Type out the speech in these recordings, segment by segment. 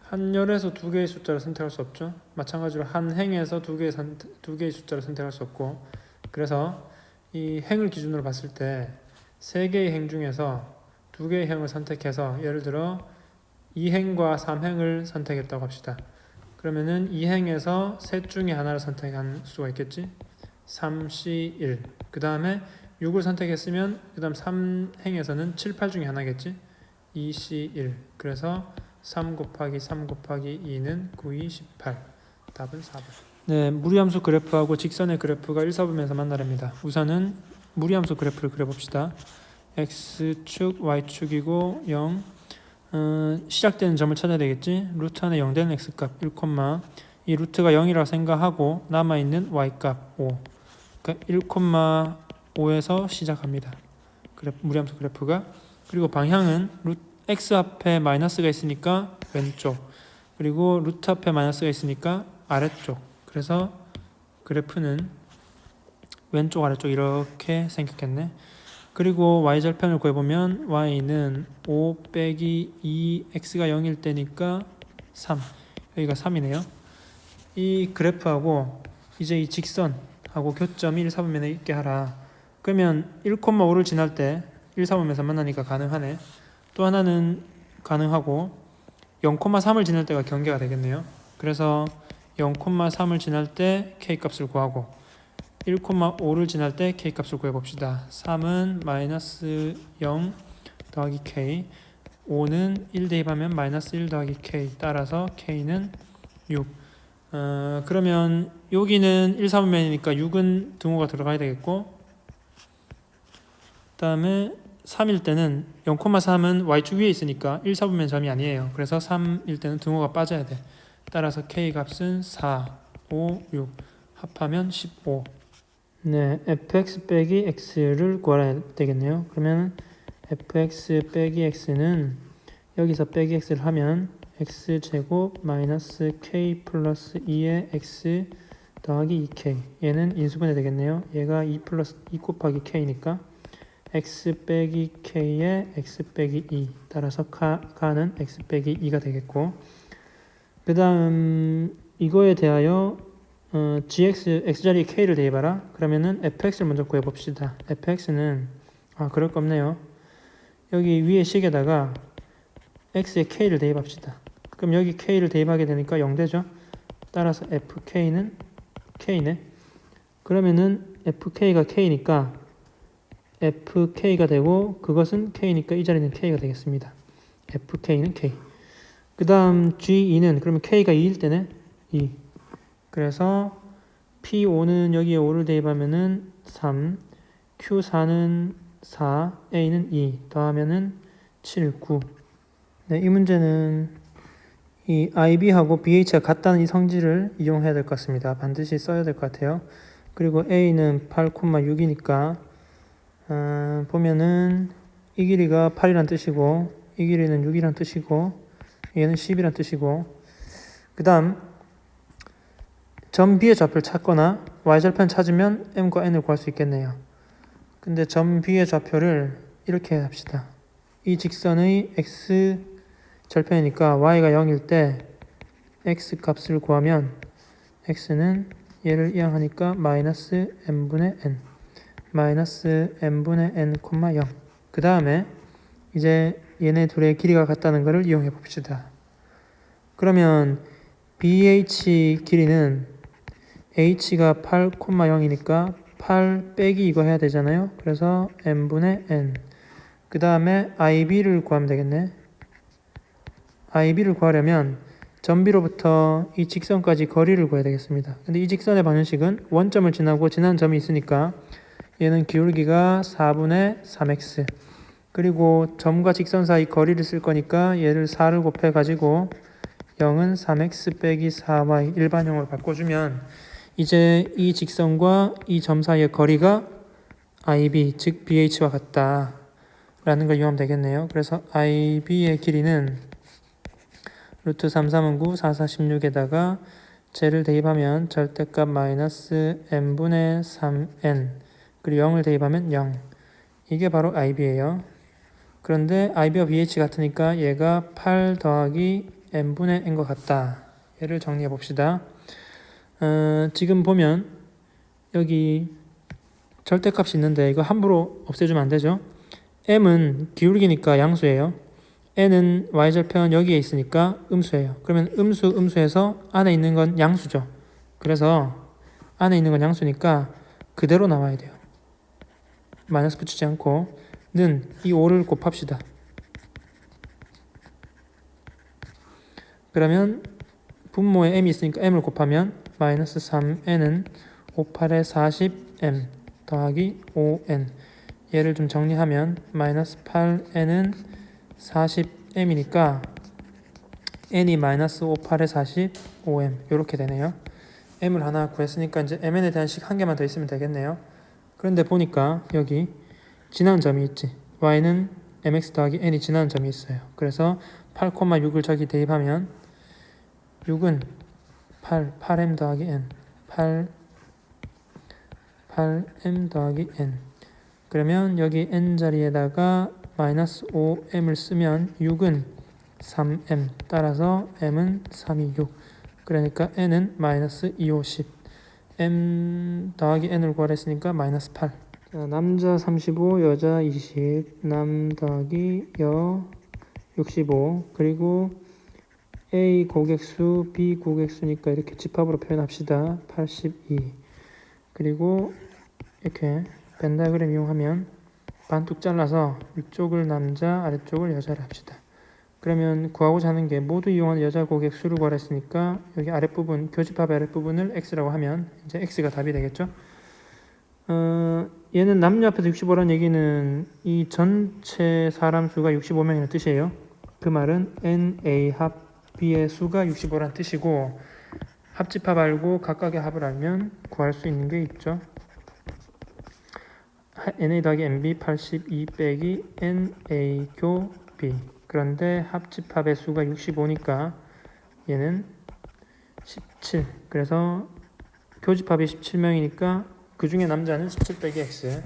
한 열에서 두 개의 숫자를 선택할 수 없죠. 마찬가지로 한 행에서 두 개의 숫자를 선택할 수 없고, 그래서 이 행을 기준으로 봤을 때 세 개의 행 중에서 두 개의 행을 선택해서, 예를 들어 2행과 3행을 선택했다고 합시다. 그러면은 2행에서 셋 중에 하나를 선택할 수가 있겠지. 3C1. 그 다음에 6을 선택했으면 그 다음 3행에서는 7, 8 중에 하나겠지. 2C1. 그래서 3 곱하기 3 곱하기 2는 9, 2, 18. 답은 4번. 네, 무리함수 그래프하고 직선의 그래프가 1, 4분면에서 만나랍니다. 우선은 무리함수 그래프를 그려봅시다. x축, y축이고 0. 시작되는 점을 찾아야 되겠지. 루트 안에 0 되는 x값 1, 이 루트가 0이라고 생각하고 남아있는 y값 5. 그러니까 1,5에서 시작합니다. 무리함수 그래프가. 그리고 방향은 x 앞에 마이너스가 있으니까 왼쪽, 그리고 루트 앞에 마이너스가 있으니까 아래쪽. 그래서 그래프는 왼쪽 아래쪽 이렇게 생겼겠네. 그리고 y절편을 구해보면 y는 5 빼기 2x가 0일 때니까 3. 여기가 3이네요. 이 그래프하고 이제 이 직선하고 교점이 1, 4분면에 있게 하라. 그러면 1,5를 지날 때 1, 4분면에서 만나니까 가능하네. 또 하나는 가능하고 0,3을 지날 때가 경계가 되겠네요. 그래서 0,3을 지날 때 k값을 구하고 1,5를 지날 때 k값을 구해봅시다. 3은 마이너스 0 더하기 k, 5는 1 대입하면 마이너스 1 더하기 k, 따라서 k는 6. 그러면 여기는 1, 4분면이니까 6은 등호가 들어가야 되겠고, 그 다음에 3일 때는 0,3은 y축 위에 있으니까 1, 4분면 점이 아니에요. 그래서 3일 때는 등호가 빠져야 돼. 따라서 k 값은 4, 5, 6 합하면 15. 네, fx 빼기 x를 구해야 되겠네요. 그러면 fx 빼기 x는 여기서 빼기 x를 하면 x제곱 마이너스 k 플러스 2의 x 더하기 2k. 얘는 인수분해 되겠네요. 얘가 2 곱하기 k니까 x 빼기 k의 x 빼기 2. 따라서 가는 x 빼기 2가 되겠고, 그 다음 이거에 대하여 gx, x자리에 k를 대입하라. 그러면은 fx를 먼저 구해봅시다. fx는 그럴 거 없네요. 여기 위에 식에다가 x에 k를 대입합시다. 그럼 여기 k를 대입하게 되니까 0 되죠. 따라서 fk는 k네. 그러면은 fk가 k니까 fk가 되고, 그것은 k니까 이 자리는 k가 되겠습니다. fk는 k. 그 다음 g2는 그러면 k가 2일 때네. 2. 그래서 P5는 여기에 5를 대입하면은 3, Q4는 4, A는 2, 더하면은 7, 9. 네, 이 문제는 이 IB하고 BH가 같다는 이 성질을 이용해야 될 것 같습니다. 반드시 써야 될 것 같아요. 그리고 A는 8,6이니까 보면은 이 길이가 8이란 뜻이고, 이 길이는 6이란 뜻이고, 얘는 10이란 뜻이고, 그 다음 점 B의 좌표를 찾거나 y절편 찾으면 m과 n을 구할 수 있겠네요. 근데 점 B의 좌표를 이렇게 합시다. 이 직선의 x 절편이니까 y가 0일 때 x 값을 구하면 x는 얘를 이항하니까 마이너스 n분의 n, 마이너스 n분의 n, 0. 그 다음에 이제 얘네 둘의 길이가 같다는 것을 이용해 봅시다. 그러면 BH 길이는 h가 8,0이니까 8 빼기 이거 해야 되잖아요. 그래서 n분의 n. 그 다음에 ib를 구하면 되겠네. ib를 구하려면 점 B로부터 이 직선까지 거리를 구해야 되겠습니다. 근데 이 직선의 방정식은 원점을 지나고 지난 점이 있으니까 얘는 기울기가 4분의 3x, 그리고 점과 직선 사이 거리를 쓸 거니까 얘를 4를 곱해 가지고 0은 3x 빼기 4y 일반형으로 바꿔주면 이제 이 직선과 이 점 사이의 거리가 IB, 즉 BH와 같다 라는 걸 이용하면 되겠네요. 그래서 IB의 길이는 루트 3, 3은 9, 4, 4, 16에다가 쟤를 대입하면 절대값 마이너스 n분의 3n, 그리고 0을 대입하면 0. 이게 바로 IB예요. 그런데 IB와 BH 같으니까 얘가 8 더하기 n분의 n과 같다. 얘를 정리해 봅시다. 지금 보면 여기 절대값이 있는데 이거 함부로 없애주면 안 되죠. m은 기울기니까 양수예요. n은 y절편 여기에 있으니까 음수예요. 그러면 음수에서 안에 있는 건 양수죠. 그래서 안에 있는 건 양수니까 그대로 나와야 돼요. 마이너스 붙이지 않고 는 이 5를 곱합시다. 그러면 분모에 m이 있으니까 m을 곱하면 마이너스 3n은 5, 8에 40m 더하기 5n. 얘를 좀 정리하면 마이너스 8n은 40m이니까 n이 마이너스 5, 8에 45m 이렇게 되네요. m을 하나 구했으니까 이제 mn에 대한 식 한 개만 더 있으면 되겠네요. 그런데 보니까 여기 지나는 점이 있지. y는 mx 더하기 n이 지나는 점이 있어요. 그래서 8,6을 저기 대입하면 6은 8m 더하기 n 8m 더하기 n. 그러면 여기 n 자리에다가 마이너스 5m을 쓰면 6은 3m 따라서 m은 326. 그러니까 n은 마이너스 250. m 더하기 n을 구하랬으니까 마이너스 8. 자, 남자 35, 여자 20, 남 더하기 여 65. 그리고 A 고객수, B 고객수니까 이렇게 집합으로 표현합시다. 82. 그리고 이렇게 벤 다이어그램 이용하면 반뚝 잘라서 위쪽을 남자, 아래쪽을 여자를 합시다. 그러면 구하고자 하는 게 모두 이용하는 여자 고객 수를 구하랬으니까 여기 아랫부분, 교집합의 아랫부분을 x라고 하면 이제 x가 답이 되겠죠. 얘는 남녀 앞에서 65라는 얘기는 이 전체 사람 수가 65명이라는 뜻이에요. 그 말은 NA 합 B의 수가 65라는 뜻이고 합집합 알고 각각의 합을 알면 구할 수 있는 게 있죠. NA 더하기 NB 82 빼기 NA 교 B. 그런데 합집합의 수가 65니까 얘는 17. 그래서 교집합이 17명이니까 그 중에 남자는 17 빼기 X.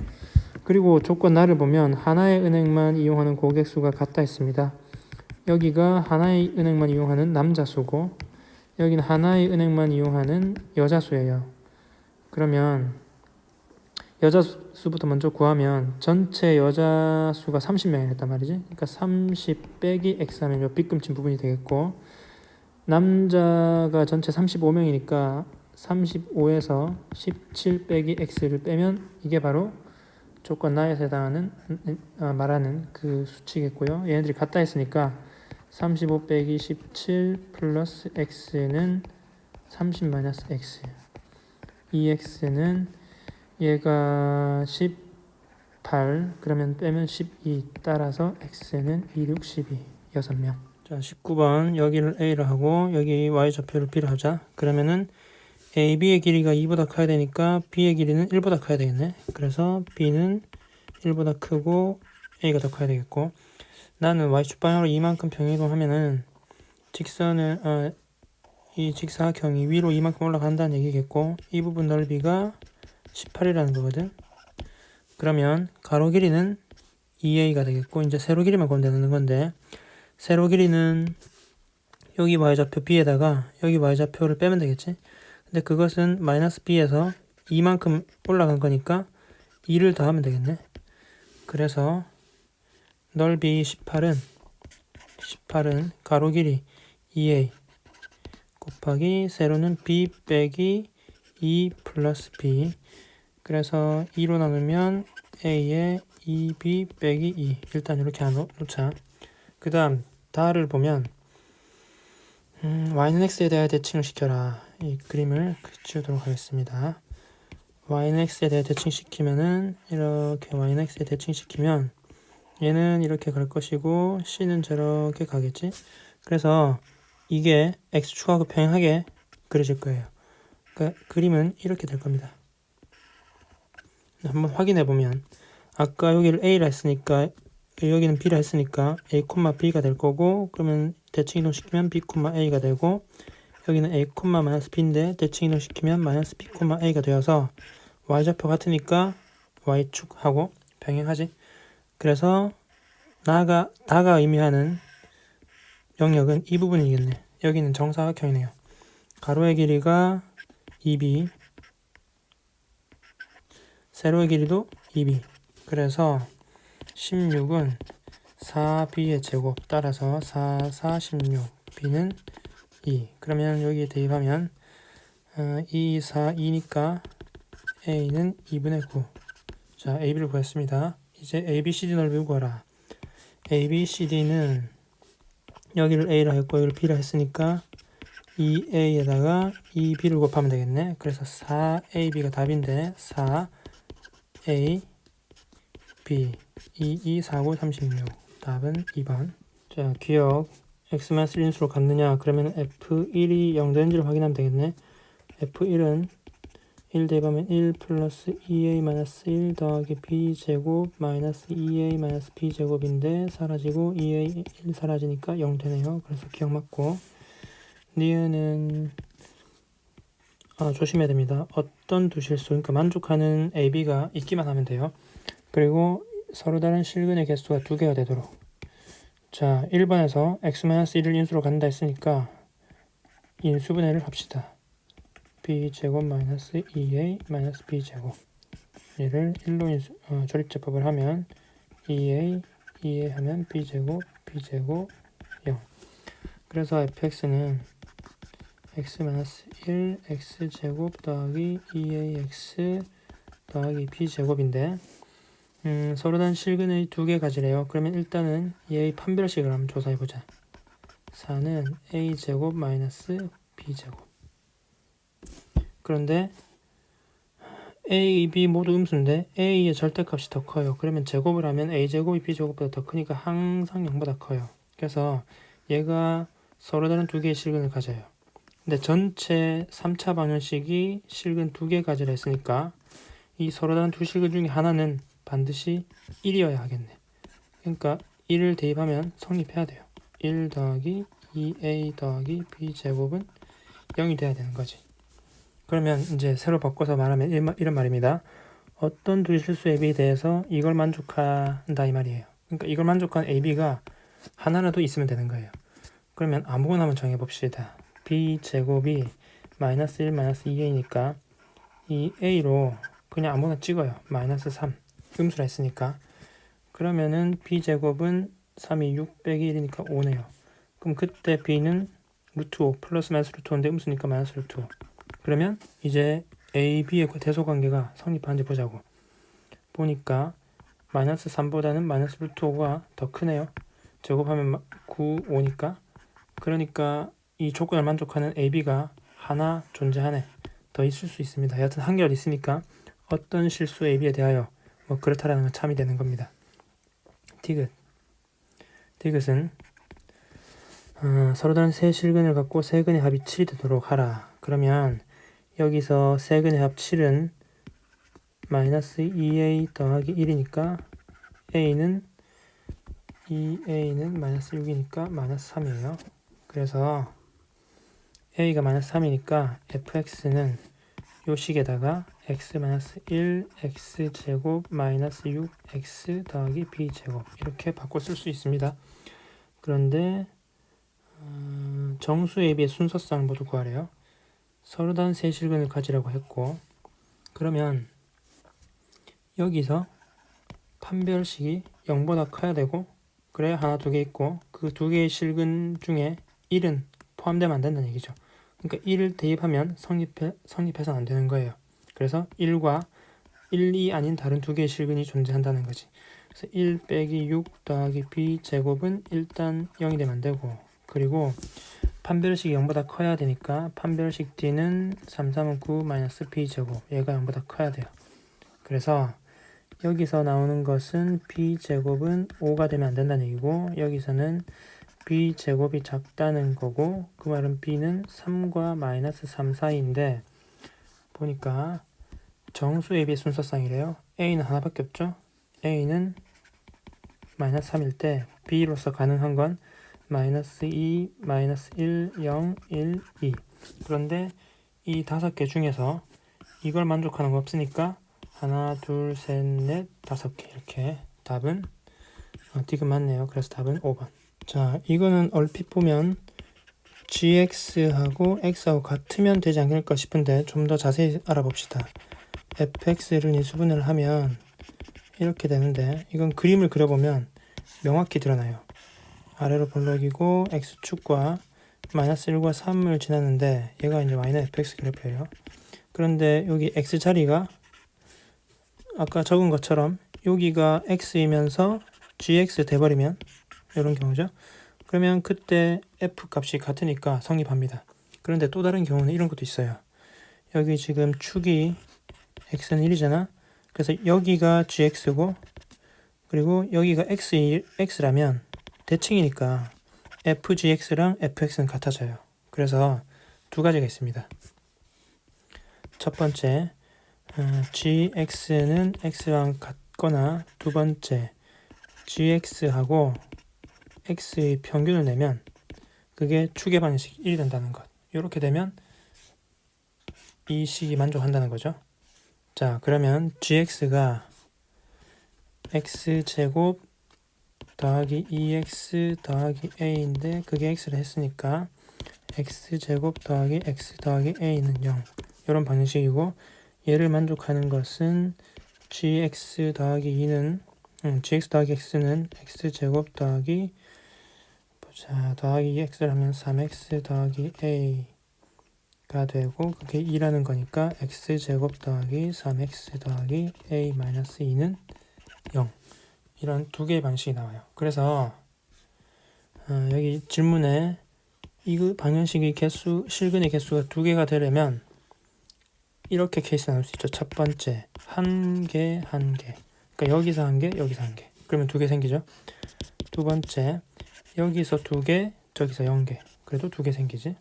그리고 조건 나를 보면 하나의 은행만 이용하는 고객 수가 같다 했습니다. 여기가 하나의 은행만 이용하는 남자 수고 여기는 하나의 은행만 이용하는 여자 수예요. 그러면 여자 수부터 먼저 구하면 전체 여자 수가 30명이랬단 말이지. 그러니까 30 빼기 x 하면 요 빗금친 부분이 되겠고 남자가 전체 35명이니까 35에서 17 빼기 x를 빼면 이게 바로 조건 나에서 해당하는 말하는 그 수치겠고요. 얘네들이 같다 했으니까 35 빼기 17 플러스 x는 30 마이너스 x. 이 x는 얘가 18 그러면 빼면 12 따라서 x는 262 6명. 자 19번 여기를 a로 하고 여기 y좌표를 b로 하자. 그러면은 AB의 길이가 2보다 커야 되니까 B의 길이는 1보다 커야 되겠네. 그래서 B는 1보다 크고 A가 더 커야 되겠고 나는 Y축 방향으로 이만큼 평행이동하면은 직선을 이 직사각형이 위로 이만큼 올라간다는 얘기겠고 이 부분 넓이가 18이라는 거거든. 그러면 가로 길이는 2a가 되겠고 이제 세로 길이만 구하면 되는 건데 세로 길이는 여기 y좌표 b에다가 여기 y좌표를 빼면 되겠지. 근데 그것은 마이너스 b에서 이만큼 올라간 거니까 2를 더하면 되겠네. 그래서 넓이 18은 가로 길이 2a 곱하기 세로는 b 빼기 2 플러스 b. 그래서 2로 나누면 a에 2b 빼기 2. 일단 이렇게 놓자. 그 다음 다를 보면 y는 x에 대하여 대칭을 시켜라. 이 그림을 지우도록 하겠습니다. y는 x에 대해 대칭시키면은 이렇게 y는 x에 대칭시키면 얘는 이렇게 갈 것이고 c는 저렇게 가겠지. 그래서 이게 x축하고 평행하게 그려질 거예요. 그러니까 그림은 이렇게 될 겁니다. 한번 확인해 보면 아까 여기를 a라 했으니까 여기는 b라 했으니까 a, b가 될 거고 그러면 대칭 이동시키면 b, a가 되고 여기는 a, b인데 대칭 이동시키면 마이너스 b, a가 되어서 y좌표 같으니까 y축하고 평행하지. 그래서 다가 의미하는 영역은 이 부분이겠네. 여기는 정사각형이네요. 가로의 길이가 2b, 세로의 길이도 2b. 그래서 16은 4b의 제곱 따라서 4, 4, 16. b는 2. 그러면 여기에 대입하면 2, 4, 2니까 a는 2분의 9. 자, ab를 구했습니다. 이제 abcd 넓이를 구하라. abcd는 여기를 a라 했고 여기를 b라 했으니까 2a에다가 2b를 곱하면 되겠네. 그래서 4ab가 답인데 4a b 2, 2, 4, 9, 36. 답은 2번. 자, 기억 x-1 인수로 같느냐? 그러면 f1이 0 되는지를 확인하면 되겠네. f1은 1 대입하면 1 플러스 2a-1 더하기 b제곱 마이너스 2a b제곱인데 사라지고 2a 1 사라지니까 0 되네요. 그래서 기억 맞고 니은은 조심해야 됩니다. 어떤 두 실수, 그러니까 만족하는 ab가 있기만 하면 돼요. 그리고 서로 다른 실근의 개수가 2개가 되도록. 자, 1번에서 x-1을 인수로 간다 했으니까 인수분해를 합시다. b제곱 마이너스 2a 마이너스 b제곱 얘를 1로 조립제법을 하면 2a 하면 b제곱 0. 그래서 fx는 x-1 x제곱 더하기 2ax 더하기 b제곱인데 서로 다른 실근의 2개 가지래요. 그러면 일단은 얘의 판별식을 한번 조사해보자. 4는 a제곱 마이너스 b제곱. 그런데 a, b 모두 음수인데 a의 절대값이 더 커요. 그러면 제곱을 하면 a제곱이 b제곱보다 더 크니까 항상 0보다 커요. 그래서 얘가 서로 다른 2개의 실근을 가져요. 근데 전체 3차 방정식이 실근 2개 가지라 했으니까 이 서로 다른 두 실근 중에 하나는 반드시 1이어야 하겠네. 그러니까 1을 대입하면 성립해야 돼요. 1 더하기 2a 더하기 b제곱은 0이 돼야 되는 거지. 그러면 이제 새로 바꿔서 말하면 이런 말입니다. 어떤 두 실수 ab에 대해서 이걸 만족한다 이 말이에요. 그러니까 이걸 만족한 ab가 하나라도 있으면 되는 거예요. 그러면 아무거나 한번 정해봅시다. b제곱이 마이너스 1 마이너스 2a니까 이 a로 그냥 아무거나 찍어요. 마이너스 3 음수라 했으니까. 그러면은 b제곱은 3이 6 빼기 1이니까 5네요. 그럼 그때 b는 루트 5 플러스 마이너스 루트 5인데 음수니까 마이너스 루트 5. 그러면 이제 a, b의 대소관계가 성립하는지 보자고. 보니까 마이너스 3보다는 마이너스 루트 5가 더 크네요. 제곱하면 9, 5니까. 그러니까 이 조건을 만족하는 ab가 하나 존재하네. 더 있을 수 있습니다. 여하튼 한결 있으니까 어떤 실수 ab에 대하여 뭐 그렇다라는 건 참이 되는 겁니다. 디귿은 서로 다른 세 실근을 갖고 세 근의 합이 7이 되도록 하라. 그러면 여기서 세 근의 합 7은 마이너스 2a 더하기 1이니까 a는 2a는 마이너스 6이니까 마이너스 3이에요. 그래서 a가 마이너스 3이니까 fx는 요 식에다가 x-1 x제곱 마이너스 6x 더하기 b제곱 이렇게 바꿔 쓸 수 있습니다. 그런데 정수 ab의 순서상을 모두 구하래요. 서로 다른 세 실근을 가지라고 했고 그러면 여기서 판별식이 0보다 커야 되고 그래야 하나 두 개 있고 그 두 개의 실근 중에 1은 포함되면 안 된다는 얘기죠. 그러니까 1을 대입하면 성립해서는 안 되는 거예요. 그래서 1과 1이 아닌 다른 두 개의 실근이 존재한다는 거지. 그래서 1 빼기 6 더하기 b제곱은 일단 0이 되면 안 되고 그리고 판별식이 0보다 커야 되니까 판별식 d는 3, 3은 9 마이너스 b제곱 얘가 0보다 커야 돼요. 그래서 여기서 나오는 것은 b제곱은 5가 되면 안 된다는 얘기고 여기서는 b제곱이 작다는 거고 그 말은 b는 3과 마이너스 3 사이인데 보니까 정수 ab의 순서상이래요. a는 하나밖에 없죠. a는 마이너스 3일 때 b로서 가능한 건 마이너스 2, 마이너스 1, 0, 1, 2 그런데 이 5개 중에서 이걸 만족하는 거 없으니까 하나, 둘, 셋, 넷, 5개 이렇게 답은 디귿 맞네요. 그래서 답은 5번. 자, 이거는 얼핏 보면 gx하고 x하고 같으면 되지 않을까 싶은데 좀 더 자세히 알아봅시다. fx를 인수분해를 하면 이렇게 되는데 이건 그림을 그려보면 명확히 드러나요. 아래로 볼록이고 x축과 마이너스 1과 3을 지났는데 얘가 이제 y는 fx 그래프예요. 그런데 여기 x 자리가 아까 적은 것처럼 여기가 x이면서 gx 돼버리면 이런 경우죠. 그러면 그때 f 값이 같으니까 성립합니다. 그런데 또 다른 경우는 이런 것도 있어요. 여기 지금 축이 x는 1이잖아. 그래서 여기가 gx고 그리고 여기가 x라면 대칭이니까 fgx랑 fx는 같아져요. 그래서 두 가지가 있습니다. 첫 번째, gx는 x랑 같거나 두 번째, gx하고 x의 평균을 내면 그게 축의 반응식 1이 된다는 것. 이렇게 되면 이 식이 만족한다는 거죠. 자, 그러면 gx가 x제곱 더하기 2x 더하기 a인데 그게 x를 했으니까 x제곱 더하기 x 더하기 a는 0. 이런 방식이고 얘를 만족하는 것은 gx 더하기 2는 gx 더하기 x는 x제곱 더하기 더하기 2x를 하면 3x 더하기 a가 되고 그게 2라는 거니까 x제곱 더하기 3x 더하기 a-2는 0. 이런 두 개의 방식이 나와요. 그래서 여기 질문에 이 방정식의 개수, 실근의 개수가 두 개가 되려면 이렇게 케이스 나올 수 있죠. 첫 번째, 한 개. 그러니까 여기서 한 개, 여기서 한 개. 그러면 두 개 생기죠. 두 번째, 여기서 두 개, 저기서 0개. 그래도 두 개 생기지.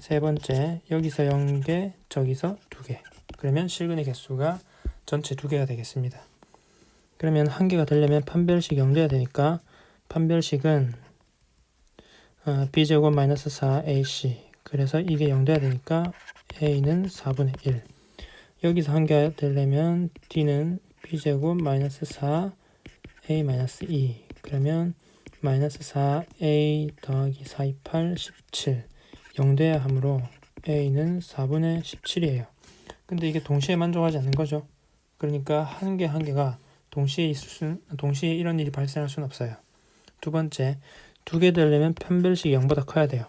세 번째, 여기서 0개, 저기서 두 개. 그러면 실근의 개수가 전체 두 개가 되겠습니다. 그러면 한 개가 되려면 판별식 0돼야 되니까 판별식은 b제곱 마이너스 4ac. 그래서 이게 0돼야 되니까 a는 4분의 1. 여기서 한 개가 되려면 d는 b제곱 마이너스 4a 마이너스 2. 그러면 마이너스 4a 더하기 4, 2, 8, 17. 0돼야 하므로 a는 4분의 17이에요. 근데 이게 동시에 만족하지 않는 거죠. 그러니까 한 개가 동시에 이런 일이 발생할 수는 없어요. 두 번째, 두 개 되려면 판별식이 0보다 커야 돼요.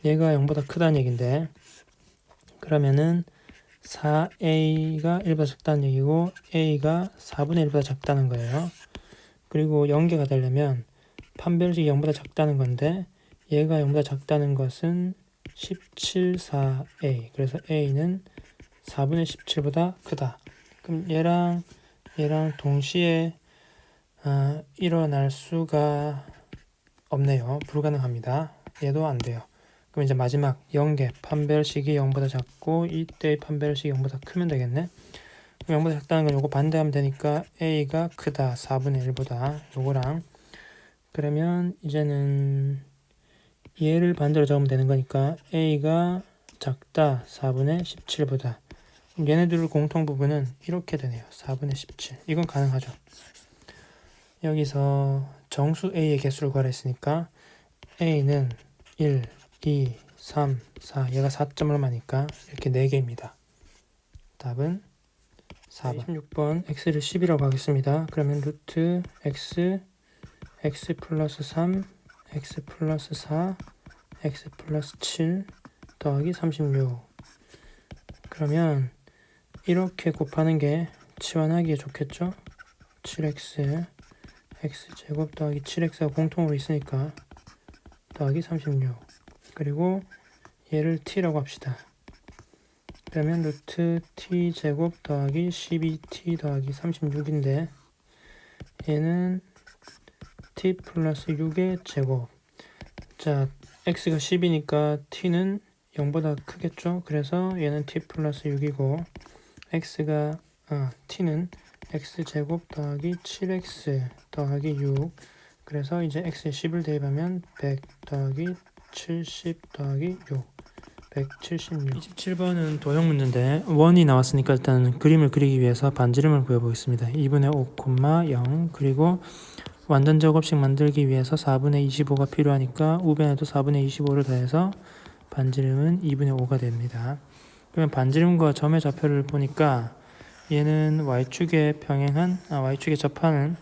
얘가 0보다 크다는 얘기인데 그러면은 4a가 1보다 작다는 얘기고 a가 4분의 1보다 작다는 거예요. 그리고 0개가 되려면 판별식이 0보다 작다는 건데 얘가 0보다 작다는 것은 17, 4a. 그래서 a는 4분의 17보다 크다. 그럼 얘랑 동시에 일어날 수가 없네요. 불가능합니다. 얘도 안 돼요. 그럼 이제 마지막 0개 판별식이 0보다 작고 이때의 판별식이 0보다 크면 되겠네. 그럼 0보다 작다는 건 요거 반대하면 되니까 a가 크다 4분의 1보다 요거랑 그러면 이제는 얘를 반대로 적으면 되는 거니까 a가 작다 4분의 17보다 얘네들 공통 부분은 이렇게 되네요. 4분의 17. 이건 가능하죠. 여기서 정수 a의 개수를 구하랬으니까 a는 1, 2, 3, 4. 얘가 4점을 마니까 이렇게 4개입니다. 답은 4번. 26번 x를 10이라고 하겠습니다. 그러면 루트 x 플러스 3, x 플러스 4, x 플러스 7 더하기 36. 그러면 이렇게 곱하는 게 치환하기에 좋겠죠? 7x x제곱 더하기 7x가 공통으로 있으니까 더하기 36. 그리고 얘를 t라고 합시다. 그러면 루트 t제곱 더하기 12t 더하기 36인데 얘는 t 플러스 6의 제곱. 자, x가 10이니까 t는 0보다 크겠죠? 그래서 얘는 t 플러스 6이고 t는 x제곱 더하기 7x 더하기 6. 그래서 이제 x에 10을 대입하면 100 더하기 70 더하기 6. 176. 27번은 도형 문제인데 원이 나왔으니까 일단 그림을 그리기 위해서 반지름을 구해보겠습니다. 2분의 5, 0 그리고 완전 제곱식 만들기 위해서 4분의 25가 필요하니까 우변에도 4분의 25를 더해서 반지름은 2분의 5가 됩니다. 그러면 반지름과 점의 좌표를 보니까 얘는 y축에 평행한 y축에 접하는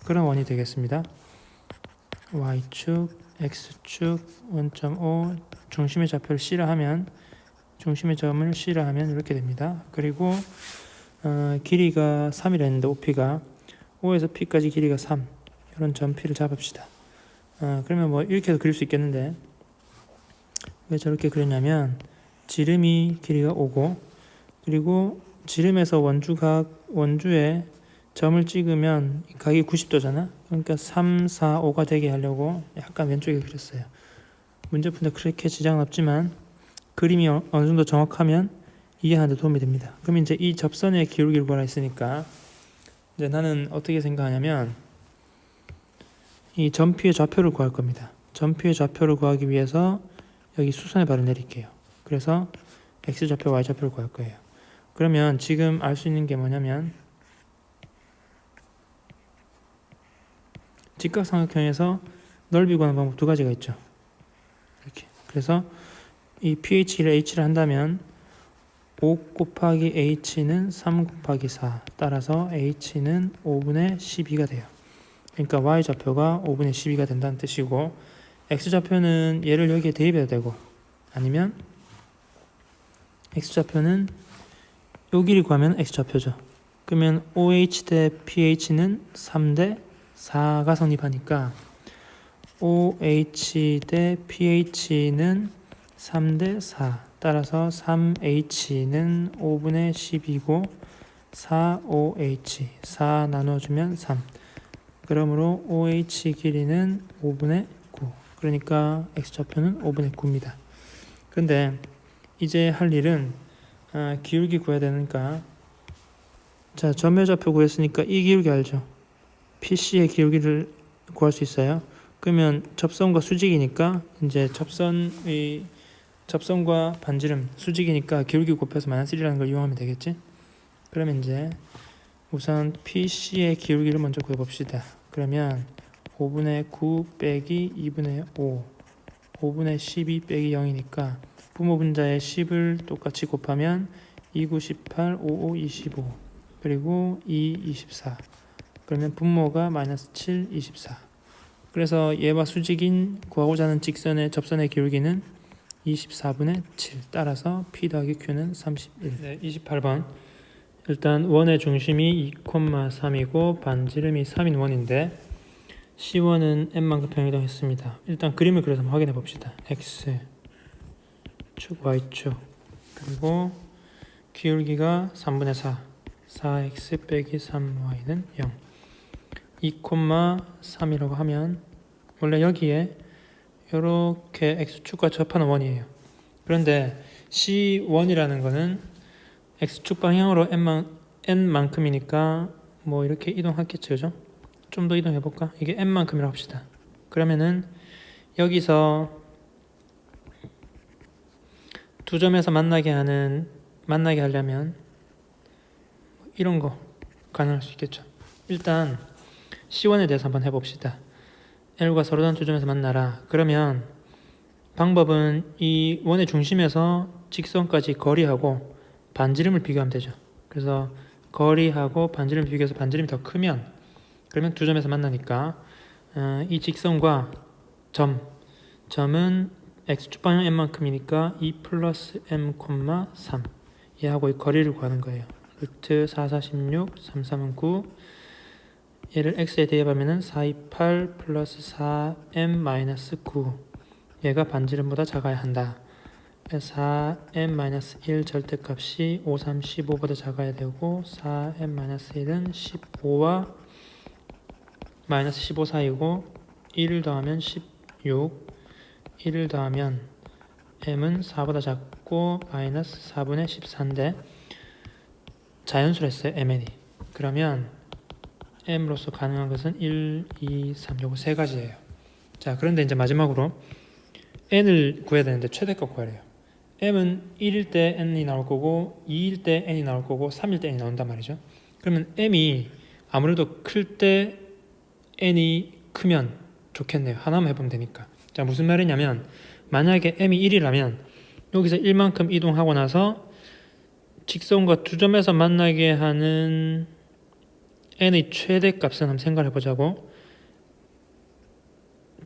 그런 원이 되겠습니다. y축, x축, 원점5 중심의 좌표를 C라 하면 중심의 점을 C라 하면 이렇게 됩니다. 그리고 길이가 3이라 했는데 OP가 O에서 P까지 길이가 3 이런 점 P를 잡읍시다. 그러면 뭐 이렇게도 그릴 수 있겠는데 왜 저렇게 그렸냐면 지름이 길이가 5고 그리고 지름에서 원주에 점을 찍으면 각이 90도잖아. 그러니까 3, 4, 5가 되게 하려고 약간 왼쪽에 그렸어요. 문제 푸는데 그렇게 지장은 없지만 그림이 어느 정도 정확하면 이해하는 데 도움이 됩니다. 그럼 이제 이 접선의 기울기를 구하라 했으니까 이제 나는 어떻게 생각하냐면 이 점피의 좌표를 구할 겁니다. 점피의 좌표를 구하기 위해서 여기 수선의 발을 내릴게요. 그래서 x좌표, y좌표를 구할 거예요. 그러면 지금 알 수 있는 게 뭐냐면 직각삼각형에서 넓이 구하는 방법 두 가지가 있죠. 이렇게. 그래서 이 pH를 h를 한다면 5 곱하기 h는 3 곱하기 4 따라서 h는 5분의 12가 돼요. 그러니까 y좌표가 5분의 12가 된다는 뜻이고 x좌표는 얘를 여기에 대입해도 되고 아니면 x좌표는 요 길이 구하면 x좌표죠. 그러면 OH 대 pH는 3대 4가 성립하니까 OH 대 pH는 3대 4 따라서 3H는 5분의 10이고 4OH 4 나눠주면 3 그러므로 OH 길이는 5분의 9 그러니까 x좌표는 5분의 9입니다. 근데 이제 할 일은 기울기 구해야 되니까 자 점의 좌표 구했으니까 이 기울기 알죠? PC의 기울기를 구할 수 있어요. 그러면 접선과 수직이니까 이제 접선과 반지름 수직이니까 기울기 곱해서 마이너스 1이라는 걸 이용하면 되겠지? 그러면 이제 우선 PC의 기울기를 먼저 구해봅시다. 그러면 5분의 9 빼기 2분의 5 5분의 12 빼기 0이니까 부모 분자의 10을 똑같이 곱하면 2, 9, 18, 5, 5, 25 그리고 2, 24 그러면 분모가 마이너스 7, 24 그래서 얘와 수직인 구하고자 하는 직선의 접선의 기울기는 24분의 7 따라서 P 더하기 Q는 31 네, 28번 일단 원의 중심이 2,3이고 반지름이 3인 원인데 C1은 N만큼 평이동했습니다. 일단 그림을 그려서 한번 확인해 봅시다. X 축 Y축 그리고 기울기가 3분의 4 4X 빼기 3Y는 0 2,3이라고 하면 원래 여기에 이렇게 X축과 접하는 원이에요. 그런데 C1이라는 거는 X축 방향으로 N만큼이니까 뭐 이렇게 이동하겠죠. 그죠? 좀 더 이동해 볼까? 이게 N만큼이라고 합시다. 그러면은 여기서 두 점에서 만나게 하려면 이런 거 가능할 수 있겠죠. 일단 C1에 대해서 한번 해봅시다. L과 서로 다른 두 점에서 만나라. 그러면 방법은 이 원의 중심에서 직선까지 거리하고 반지름을 비교하면 되죠. 그래서 거리하고 반지름을 비교해서 반지름이 더 크면 그러면 두 점에서 만나니까 이 직선과 점은 x축 방향 n만큼이니까 2 플러스 m, 3 얘하고 이 거리를 구하는 거예요. 루트 4, 4, 16, 3, 3은 9 얘를 x에 대입하면 4, 2, 8 플러스 4m 마이너스 9 얘가 반지름보다 작아야 한다. 4m-1 절대값이 5, 3, 15보다 작아야 되고 4m-1은 15와 마이너스 15 사이고 1을 더하면 16 1을 더하면 m은 4보다 작고 마이너스 4분의 14인데 자연수를 했어요. mn이. 그러면 m로서 가능한 것은 1, 2, 3 요거 세 가지예요. 자 그런데 이제 마지막으로 n을 구해야 되는데 최대값 구하래요. m은 1일 때 n이 나올 거고 2일 때 n이 나올 거고 3일 때 n이 나온단 말이죠. 그러면 m이 아무래도 클 때 n이 크면 좋겠네요. 하나만 해보면 되니까. 자, 무슨 말이냐면 만약에 m이 1이라면 여기서 1만큼 이동하고 나서 직선과 두 점에서 만나게 하는 n의 최대값은 한번 생각해 보자고.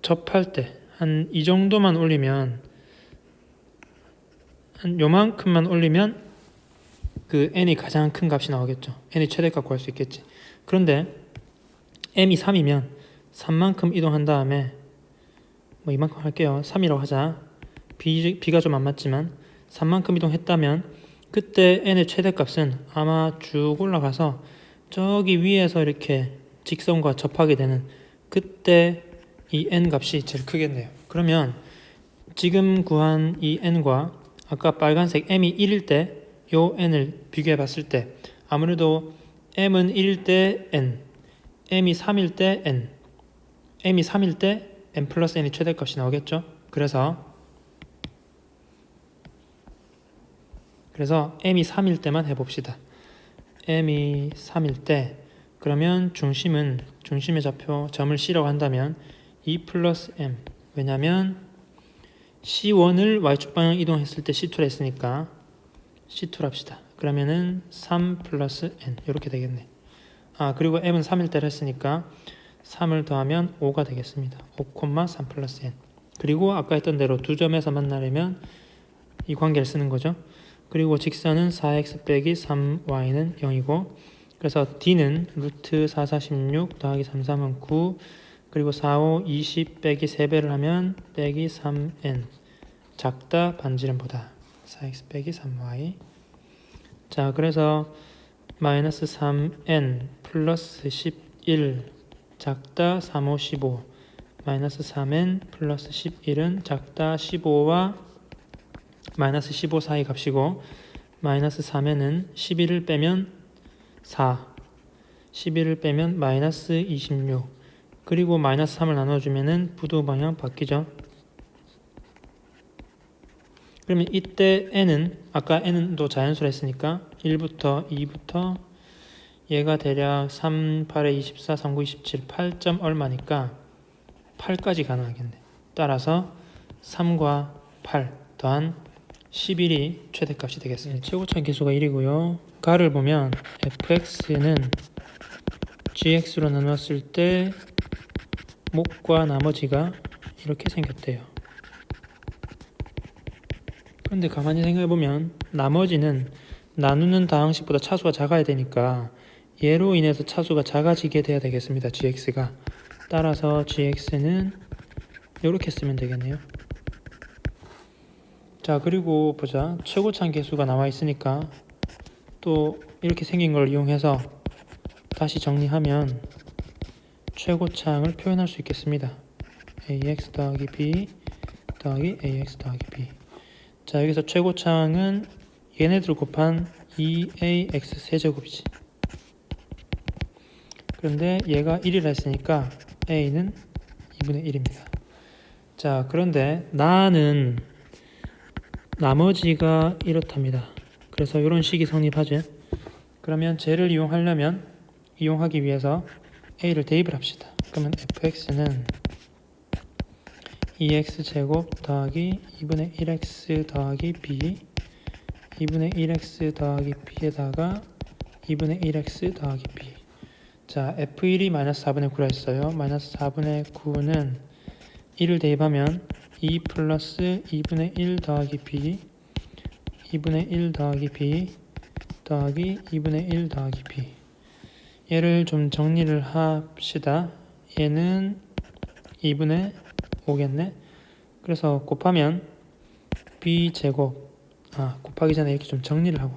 접할 때 한 이 정도만 올리면, 한 요만큼만 올리면 그 n이 가장 큰 값이 나오겠죠. n의 최대값 구할 수 있겠지. 그런데 m이 3이면 3만큼 이동한 다음에 뭐 이만큼 할게요. 3이라고 하자. b가 좀 안 맞지만 3만큼 이동했다면 그때 n의 최대값은 아마 쭉 올라가서 저기 위에서 이렇게 직선과 접하게 되는 그때 이 n 값이 제일 크겠네요. 그러면 지금 구한 이 n과 아까 빨간색 m이 1일 때 요 n을 비교해 봤을 때 아무래도 m은 1일 때 n, m이 3일 때 n, m이 3일 때 n 플러스 n이 최대값이 나오겠죠. 그래서 m이 3일 때만 해봅시다. m이 3일 때 그러면 중심의 좌표 점을 C라고 한다면 2 플러스 m, 왜냐면 C1을 Y축 방향 이동했을 때 C2라 했으니까 C2라 합시다. 그러면은 3 플러스 n 이렇게 되겠네. 그리고 m은 3일 때를 했으니까 3을 더하면 5가 되겠습니다. 5, 3 플러스 n. 그리고 아까 했던 대로 두 점에서 만나려면 이 관계를 쓰는 거죠. 그리고 직선은 4x 빼기 3y는 0이고, 그래서 d는 루트 4, 4, 16 더하기 3, 3은 9, 그리고 4, 5, 20 빼기 3배를 하면 빼기 3n, 작다 반지름 보다 4x 빼기 3y. 자, 그래서 마이너스 3n 플러스 11 작다 3, 5, 15 마이너스 3n 플러스 11은 작다 15와 마이너스 15 사이 값이고, 마이너스 3n은 11을 빼면 4, 11을 빼면 마이너스 26, 그리고 마이너스 3을 나눠주면은 부두 방향 바뀌죠. 그러면 이때 n은 아까 n도 자연수라 했으니까 1부터 2부터 얘가 대략 3, 8에 24, 3, 9, 27, 8점 얼마니까 8까지 가능하겠네. 따라서 3과 8 더한 11이 최대값이 되겠습니다. 최고차 계수가 1이고요. 가를 보면 fx는 gx로 나눴을 때 목과 나머지가 이렇게 생겼대요. 그런데 가만히 생각해보면 나머지는 나누는 다항식보다 차수가 작아야 되니까 얘로 인해서 차수가 작아지게 돼야 되겠습니다. gx가. 따라서 gx는 이렇게 쓰면 되겠네요. 자, 그리고 보자. 최고차항 계수가 나와 있으니까 또 이렇게 생긴 걸 이용해서 다시 정리하면 최고차항을 표현할 수 있겠습니다. ax 더하기 b 더하기 ax 더하기 b. 자, 여기서 최고차항은 얘네들 곱한 2ax 세제곱이지. 그런데 얘가 1이라 했으니까 a는 2분의 1입니다. 자, 그런데 나는 나머지가 이렇답니다. 그래서 이런 식이 성립하죠. 그러면 쟤를 이용하기 위해서 a를 대입을 합시다. 그러면 fx는 2x제곱 더하기 2분의 1x 더하기 b 2분의 1x 더하기 b에다가 2분의 1x 더하기 b. 자, f1이 마이너스 4분의 9라 했어요. 마이너스 4분의 9는 1을 대입하면 2 플러스 2분의 1 더하기 b 2분의 1 더하기 b 더하기 2분의 1 더하기 b. 얘를 좀 정리를 합시다. 얘는 2분의 5겠네. 그래서 곱하면 b제곱, 곱하기 전에 이렇게 좀 정리를 하고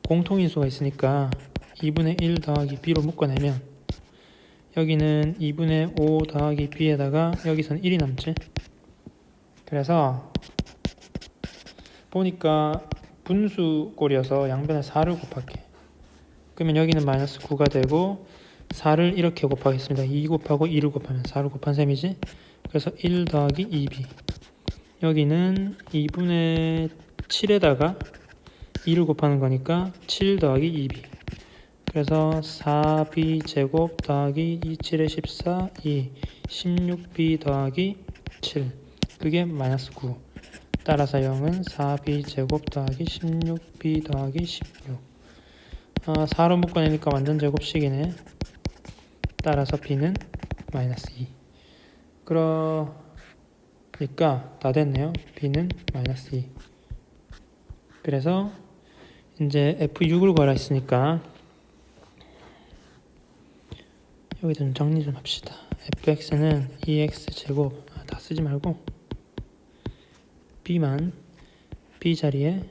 공통인수가 있으니까 2분의 1 더하기 b로 묶어내면 여기는 2분의 5 더하기 b에다가 여기서는 1이 남지. 그래서 보니까 분수꼴이어서 양변에 4를 곱할게. 그러면 여기는 마이너스 9가 되고 4를 이렇게 곱하겠습니다. 2 곱하고 2를 곱하면 4를 곱한 셈이지. 그래서 1 더하기 2b. 여기는 2분의 7에다가 2를 곱하는 거니까 7 더하기 2b. 그래서 4b 제곱 더하기 27의 14 2 16b 더하기 7 그게 마이너스 9. 따라서 0은 4b 제곱 더하기 16b 더하기 16. 4로 묶어내니까 완전 제곱식이네. 따라서 b는 마이너스 2. 그러니까 다 됐네요. b는 마이너스 2. 그래서 이제 f6을 구하라 했으니까 여기다 좀 정리 좀 합시다. fx는 2x 제곱 다 쓰지 말고 b만 b 자리에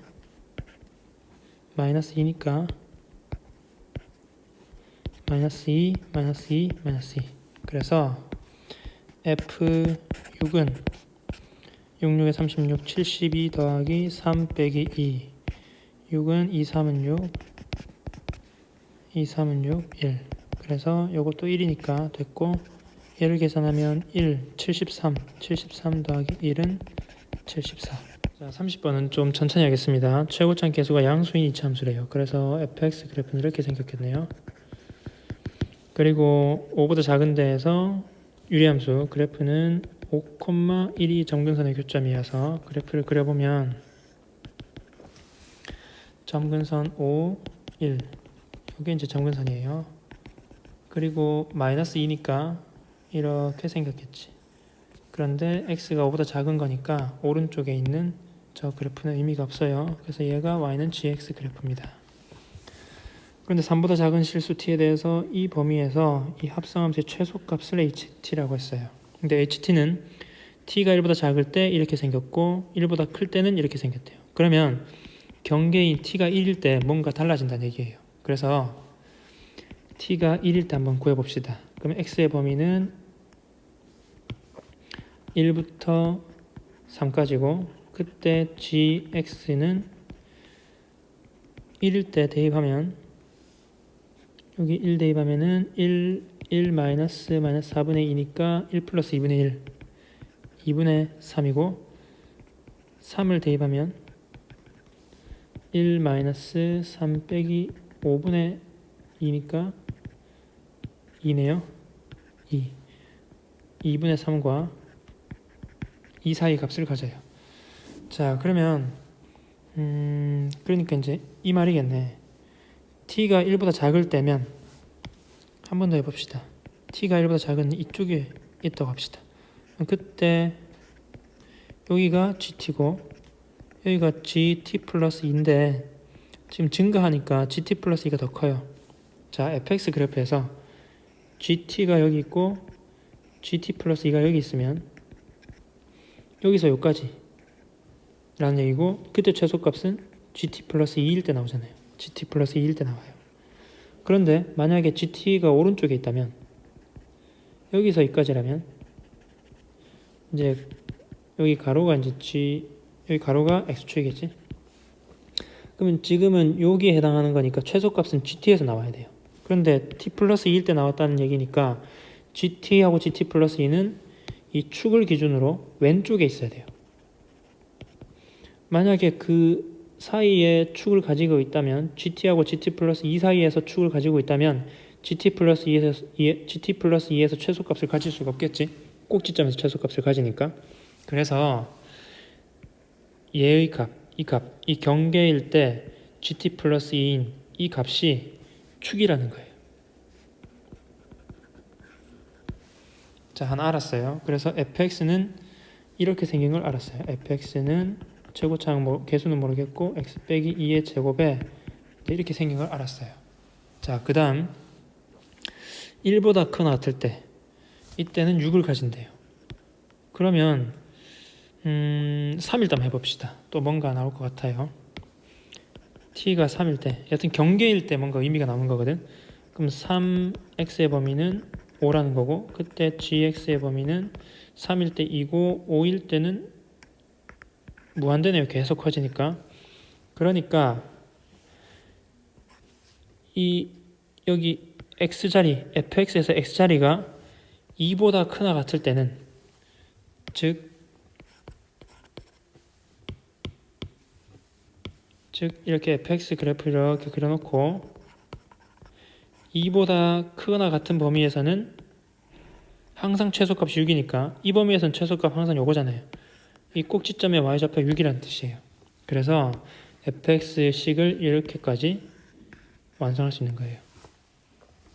마이너스 2니까 마이너스 2, 마이너스 2, 마이너스 2. 그래서 f6은 66에 36, 72 더하기 3 빼기 2. 6은 2, 3은 6, 2, 3은 6, 1. 그래서 요것도 1이니까 됐고 얘를 계산하면 1, 73, 73 더하기 1은 74. 자, 30번은 좀 천천히 하겠습니다. 최고점 계수가 양수인 이차함수래요. 그래서 fx 그래프는 이렇게 생겼겠네요. 그리고 5보다 작은 데에서 유리함수 그래프는 5,1이 점근선의 교점이어서 그래프를 그려보면 점근선 5, 1 이게 이제 점근선이에요. 그리고 마이너스 2니까 이렇게 생겼겠지. 그런데 x가 5보다 작은 거니까 오른쪽에 있는 저 그래프는 의미가 없어요. 그래서 얘가 y는 gx 그래프입니다. 그런데 3보다 작은 실수 t에 대해서 이 범위에서 이 합성함수의 최소값을 ht라고 했어요. 근데 ht는 t가 1보다 작을 때 이렇게 생겼고 1보다 클 때는 이렇게 생겼대요. 그러면 경계인 t가 1일 때 뭔가 달라진다는 얘기예요. 그래서 t가 1일 때 한번 구해봅시다. 그럼 x의 범위는 1부터 3까지고 그때 gx는 1일 때 대입하면 여기 1 대입하면은 1 마이너스 4분의 2니까 1 플러스 2분의 1 2분의 3이고 3을 대입하면 1 마이너스 3 빼기 5분의 2니까 2네요. 2분의 3과 2 사이 값을 가져요. 자, 그러면 그러니까 이제 이 말이겠네. t가 1보다 작을 때면 한 번 더 해봅시다. t가 1보다 작은 이쪽에 있다고 합시다. 그때 여기가 gt고 여기가 gt 플러스 2인데 지금 증가하니까 gt 플러스 2가 더 커요. 자, fx 그래프에서 gt가 여기 있고 gt 플러스 2가 여기 있으면 여기서 여기까지 라는 얘기고 그때 최소값은 gt 플러스 2일 때 나오잖아요. gt 플러스 2일 때 나와요. 그런데 만약에 gt가 오른쪽에 있다면 여기서 여기까지라면 이제 여기 가로가 이제 여기 가로가 x축이겠지. 그러면 지금은 여기에 해당하는 거니까 최소값은 gt에서 나와야 돼요. 그런데 t 플러스 2일 때 나왔다는 얘기니까 gt하고 gt 플러스 2는 이 축을 기준으로 왼쪽에 있어야 돼요. 만약에 그 사이에 축을 가지고 있다면 gt하고 gt 플러스 2 사이에서 축을 가지고 있다면 gt 플러스 2에서 최소값을 가질 수가 없겠지. 꼭지점에서 최소값을 가지니까. 그래서 얘의 값, 이 경계일 때 gt 플러스 2인 이 값이 축이라는 거예요. 자, 하나 알았어요. 그래서 fx는 이렇게 생긴 걸 알았어요. fx는 최고차항 개수는 모르겠고 x 빼기 2의 제곱에 이렇게 생긴 걸 알았어요. 자, 그 다음 1보다 크거나 같을 때 이때는 6을 가진대요. 그러면 3일 때 해봅시다. 또 뭔가 나올 것 같아요. t가 3일 때 여튼 경계일 때 뭔가 의미가 나오는 거거든. 그럼 3x의 범위는 5라는 거고 그때 gx의 범위는 3일 때 2고 5일 때는 무한대네요. 계속 커지니까. 그러니까 이 여기 x자리 fx에서 x자리가 2보다 크나 같을 때는 즉 이렇게 fx 그래프 이렇게 그려놓고 2보다 크거나 같은 범위에서는 항상 최소값이 6이니까 이 범위에서는 최소값 항상 요거잖아요. 이 꼭지점의 y좌표 6이라는 뜻이에요. 그래서 fx식을 이렇게까지 완성할 수 있는 거예요.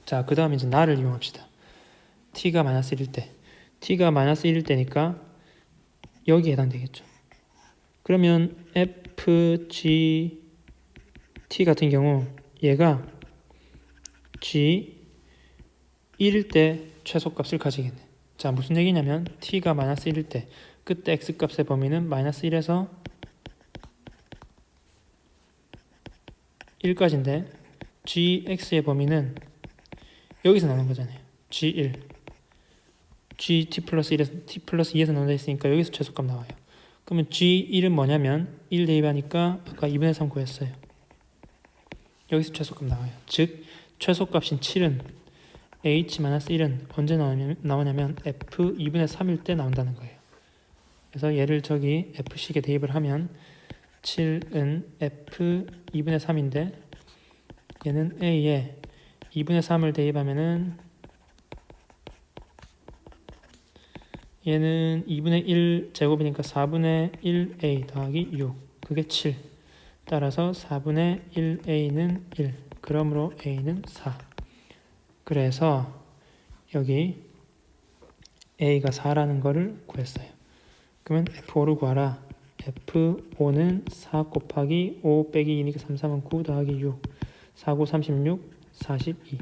자, 그 다음 이제 나를 이용합시다. t가 마이너스 1일 때, t가 마이너스 1일 때니까 여기에 해당되겠죠. 그러면 fg t 같은 경우 얘가 g 1일 때 최소값을 가지겠네. 자, 무슨 얘기냐면 t가 마이너스 1일 때 그때 x값의 범위는 마이너스 1에서 1까지인데 gx의 범위는 여기서 나오는 거잖아요. g1 gt 플러스 1에서 t 플러스 2에서 나온다 했으니까 여기서 최소값 나와요. 그러면 g1은 뭐냐면 1 대입하니까 아까 2분의 3 구했어요. 여기서 최소값 나와요. 즉 최소값인 7은 h-1은 언제 나오냐면 f 2분의 3일 때 나온다는 거예요. 그래서 얘를 저기 f식에 대입을 하면 7은 f 2분의 3인데 얘는 a에 2분의 3을 대입하면은 얘는 2분의 1 제곱이니까 4분의 1a 더하기 6 그게 7 따라서 4분의 1a는 1 그러므로 a는 4 그래서 여기 a가 4라는 거를 구했어요. 그러면 f5를 구하라. f5는 4 곱하기 5 빼기 2니까 3, 3은 9 더하기 6 4, 9, 36, 42